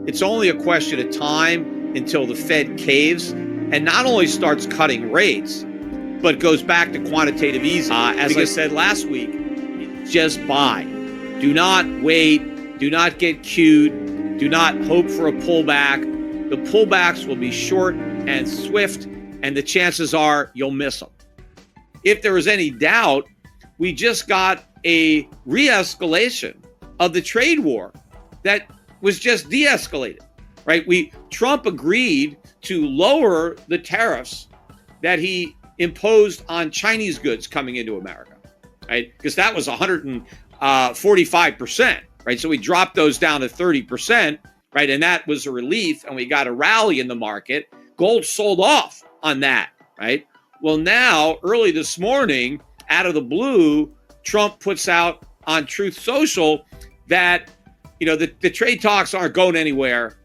It's only a question of time until the Fed caves and not only starts cutting rates, but goes back to quantitative easing. As I said last week, just buy. Do not wait. Do not get cute. Do not hope for a pullback. The pullbacks will be short and swift, and the chances are you'll miss them. If there is any doubt, we just got a re-escalation of the trade war that was just de-escalated, right? Trump agreed to lower the tariffs that he imposed on Chinese goods coming into America, right? Because that was 145%, right? So we dropped those down to 30%, right? And that was a relief, and we got a rally in the market. Gold sold off on that, right? Well, now, early this morning, out of the blue, Trump puts out on Truth Social that, the trade talks aren't going anywhere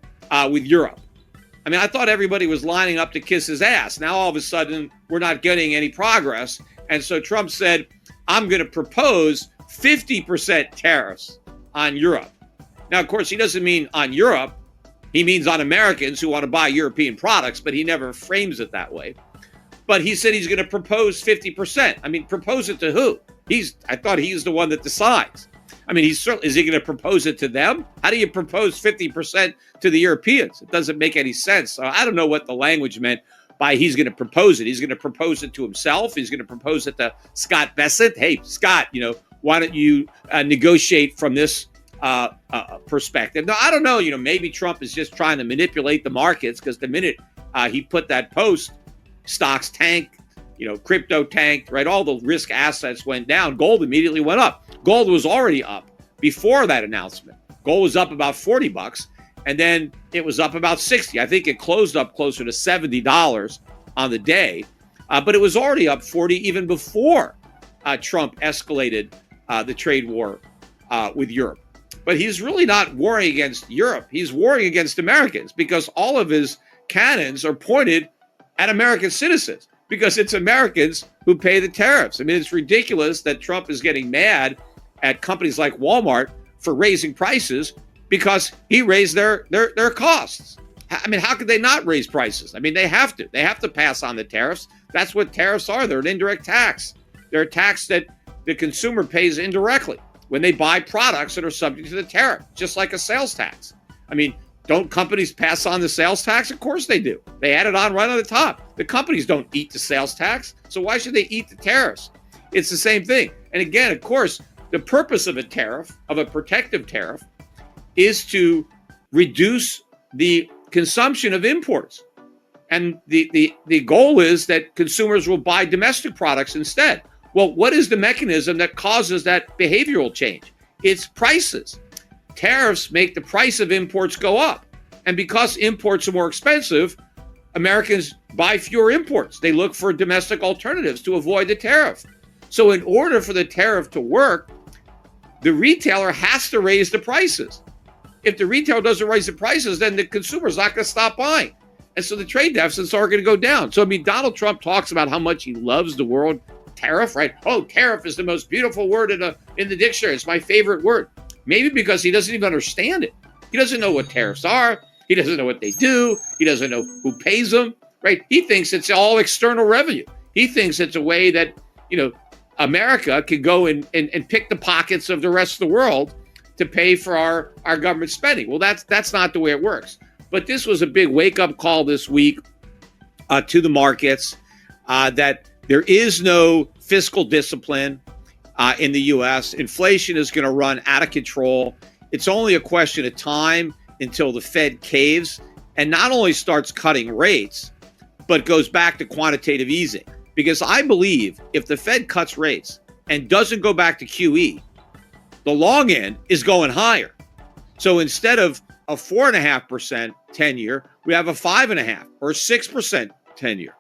with Europe. I mean, I thought everybody was lining up to kiss his ass. Now, all of a sudden, we're not getting any progress. And so Trump said, I'm going to propose 50% tariffs on Europe. Now, of course, he doesn't mean on Europe. He means on Americans who want to buy European products, but he never frames it that way. But he said he's going to propose 50%. I mean, propose it to who? I thought he's the one that decides. I mean, is he going to propose it to them? How do you propose 50% to the Europeans? It doesn't make any sense. So I don't know what the language meant by he's going to propose it. He's going to propose it to himself. He's going to propose it to Scott Bessent. Hey, Scott, why don't you negotiate from this perspective? Now, I don't know. Maybe Trump is just trying to manipulate the markets, because the minute he put that post, stocks tanked, crypto tanked, right? All the risk assets went down. Gold immediately went up. Gold was already up before that announcement. Gold was up about $40, and then it was up about 60. I think it closed up closer to $70 on the day, but it was already up 40 even before Trump escalated the trade war with Europe. But he's really not warring against Europe. He's warring against Americans, because all of his cannons are pointed at American citizens, because it's Americans who pay the tariffs. I mean, it's ridiculous that Trump is getting mad at companies like Walmart for raising prices because he raised their costs. I mean, how could they not raise prices? I mean, they have to. They have to pass on the tariffs. That's what tariffs are. They're an indirect tax. They're a tax that the consumer pays indirectly when they buy products that are subject to the tariff, just like a sales tax. I mean, don't companies pass on the sales tax? Of course they do. They add it on right on the top. The companies don't eat the sales tax, so why should they eat the tariffs? It's the same thing. And again, of course, the purpose of a tariff, of a protective tariff, is to reduce the consumption of imports. And the goal is that consumers will buy domestic products instead. Well, what is the mechanism that causes that behavioral change? It's prices. Tariffs make the price of imports go up. And because imports are more expensive, Americans buy fewer imports. They look for domestic alternatives to avoid the tariff. So in order for the tariff to work, the retailer has to raise the prices. If the retailer doesn't raise the prices, then the consumer's not going to stop buying. And so the trade deficits are going to go down. So, I mean, Donald Trump talks about how much he loves the word tariff, right? Oh, tariff is the most beautiful word in the dictionary. It's my favorite word. Maybe because he doesn't even understand it. He doesn't know what tariffs are. He doesn't know what they do. He doesn't know who pays them, right? He thinks it's all external revenue. He thinks it's a way that, America can go and pick the pockets of the rest of the world to pay for our government spending. Well, that's not the way it works. But this was a big wake-up call this week to the markets that there is no fiscal discipline in the U.S. Inflation is going to run out of control. It's only a question of time until the Fed caves and not only starts cutting rates, but goes back to quantitative easing. Because I believe if the Fed cuts rates and doesn't go back to QE, the long end is going higher. So instead of a 4.5% 10-year, we have a 5.5% or 6% 10-year.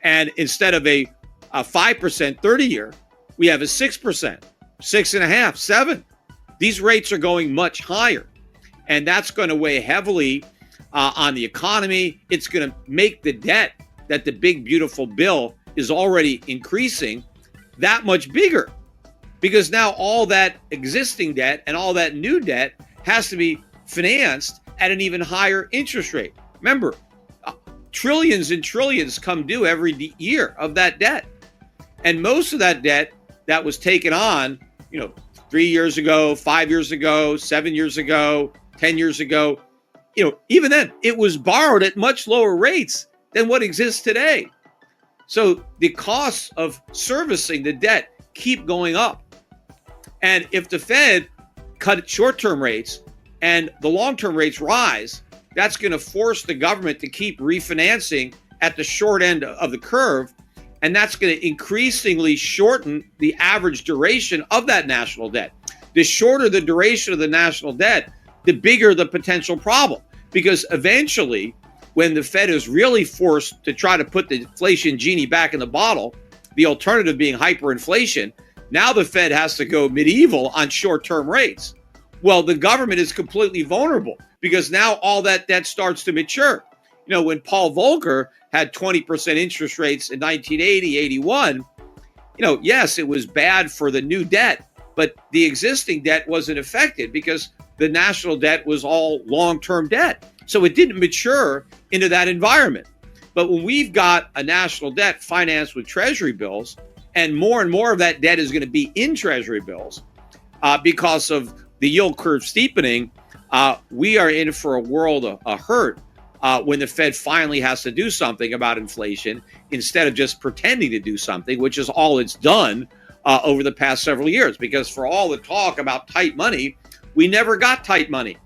And instead of a 5% 30-year, we have a 6%, 6.5%, 7%. These rates are going much higher. And that's going to weigh heavily on the economy. It's going to make the debt that the big, beautiful bill is already increasing that much bigger. Because now all that existing debt and all that new debt has to be financed at an even higher interest rate. Remember, trillions and trillions come due every year of that debt. And most of that debt that was taken on, 3 years ago, 5 years ago, 7 years ago, 10 years ago, even then, it was borrowed at much lower rates than what exists today. So the costs of servicing the debt keep going up. And if the Fed cut short-term rates and the long-term rates rise, that's going to force the government to keep refinancing at the short end of the curve. And that's going to increasingly shorten the average duration of that national debt. The shorter the duration of the national debt, the bigger the potential problem. Because eventually, when the Fed is really forced to try to put the inflation genie back in the bottle, the alternative being hyperinflation, now the Fed has to go medieval on short-term rates. Well, the government is completely vulnerable because now all that debt starts to mature. When Paul Volcker had 20% interest rates in 1980, 81, yes, it was bad for the new debt, but the existing debt wasn't affected because the national debt was all long-term debt. So it didn't mature into that environment. But when we've got a national debt financed with treasury bills, and more of that debt is going to be in treasury bills because of the yield curve steepening, we are in for a world of hurt when the Fed finally has to do something about inflation instead of just pretending to do something, which is all it's done over the past several years. Because for all the talk about tight money, we never got tight money.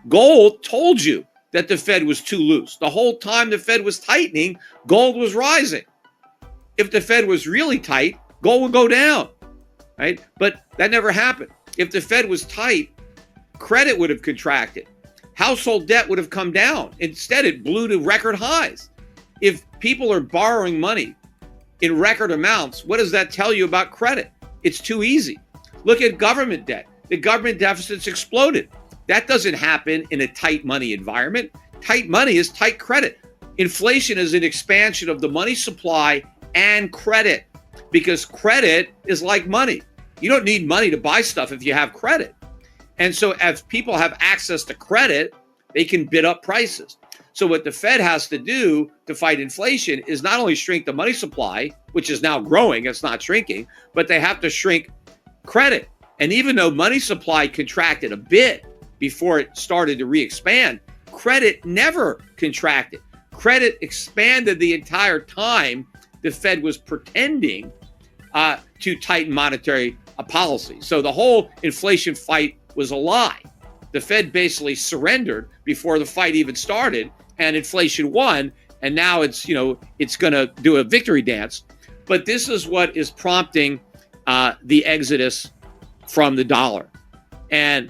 Gold told you that the Fed was too loose. The whole time the Fed was tightening, gold was rising. If the Fed was really tight, gold would go down, right? But that never happened. If the Fed was tight, credit would have contracted. Household debt would have come down. Instead, it blew to record highs. If people are borrowing money in record amounts, what does that tell you about credit? It's too easy. Look at government debt. The government deficit's exploded. That doesn't happen in a tight money environment. Tight money is tight credit. Inflation is an expansion of the money supply and credit, because credit is like money. You don't need money to buy stuff if you have credit. And so as people have access to credit, they can bid up prices. So what the Fed has to do to fight inflation is not only shrink the money supply, which is now growing, it's not shrinking, but they have to shrink credit. And even though money supply contracted a bit before it started to re-expand, credit never contracted. Credit expanded the entire time the Fed was pretending to tighten monetary policy. So the whole inflation fight was a lie. The Fed basically surrendered before the fight even started, and inflation won. And now it's going to do a victory dance. But this is what is prompting the exodus from the dollar. And